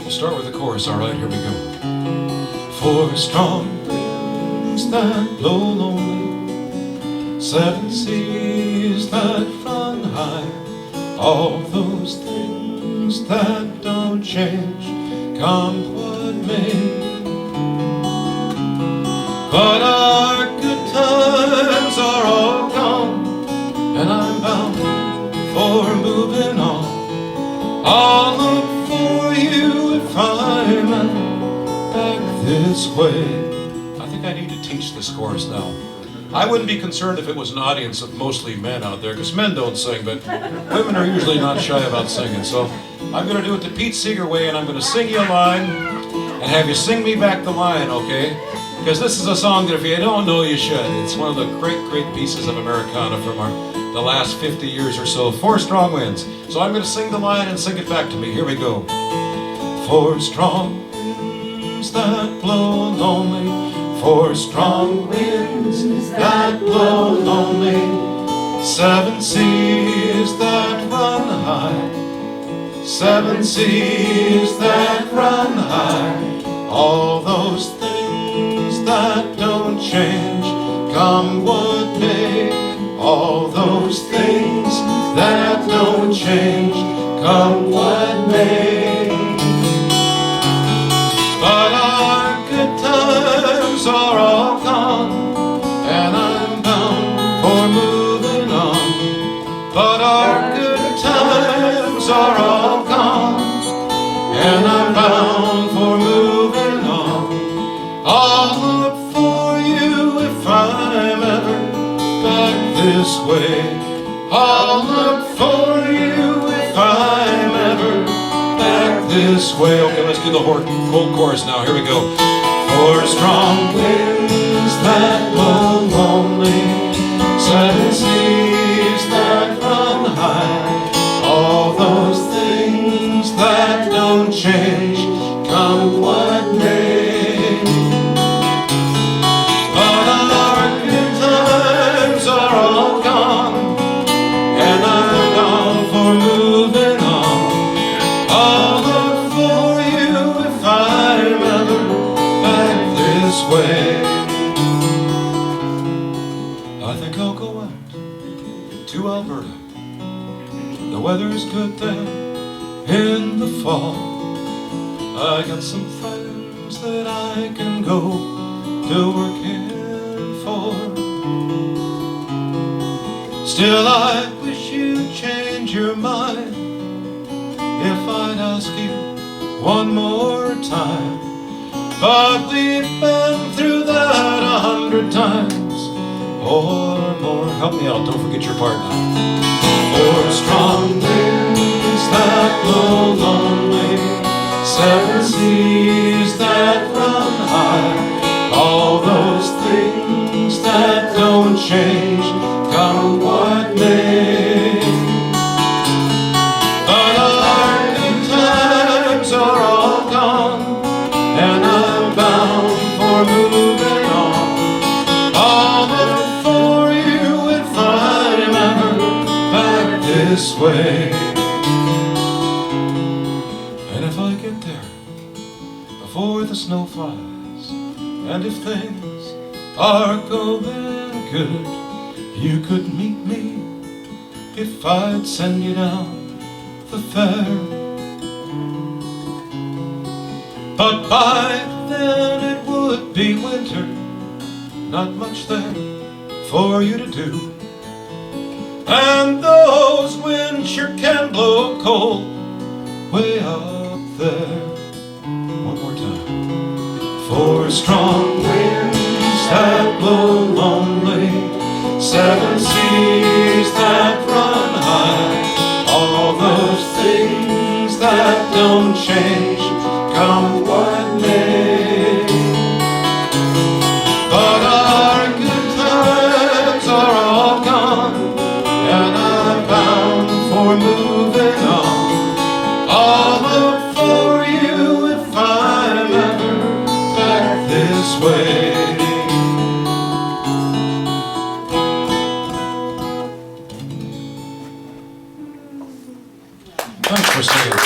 We'll start with the chorus, all right? Here we go. For strong winds that blow lonely, 7 seas that run high, all those things that don't change, come what may. But our good times are all gone, and I'm bound for moving on. I'll look for you if I'm back this way. I think I need to teach this chorus now. I wouldn't be concerned if it was an audience of mostly men out there, because men don't sing, but women are usually not shy about singing. So I'm going to do it the Pete Seeger way, and I'm going to sing you a line and have you sing me back the line, okay? Because this is a song that if you don't know, you should. It's one of the great, great pieces of Americana from the last 50 years or so. 4 strong winds. So I'm going to sing the line and sing it back to me. Here we go. 4 strong winds that blow lonely, 4 strong winds that blow lonely, 7 seas that run high, 7 seas that run high, all those things that don't change, come what may, all those things that don't change, come what may. But our good times are all gone, and I'm bound for moving on. But our good times are all gone, and I'm bound for moving on. I'll look for you if I'm ever back this way. I'll look for you if I'm ever back this way. Okay, let's do the whole chorus now. Here we go. 4 strong winds that blow lonely, 7 seas that run high, all those things that don't change, come what may. But our good times are all gone, and I'm bound for moving on. I'll look for you if I'm ever back this way. I think I'll go out to Alberta. The weather's good there in the fall. I got some friends that I can go to working for. Still, I wish you'd change your mind if I'd ask you one more time. But we've been through that 100 times or more. Help me out, don't forget your part now. 4 strong winds that blow lonely, 7 seas that run high, all those things that don't change, come what may. But our good times are all gone, and I'm bound for moving on. I'll look for you if I'm ever back this way. And if I get there before the snow flies, and if things are going good, you could meet me if I'd send you down the fair. But by then it would be winter, not much there for you to do, and those winds sure can blow cold way up there. One more time. 4 strong winds that blow lonely, 7 seas that run high, all those things that don't change, come what may. But our good times are all gone, and I'm bound for moving on. I'll look for you if I'm ever back this way. Thanks for singing.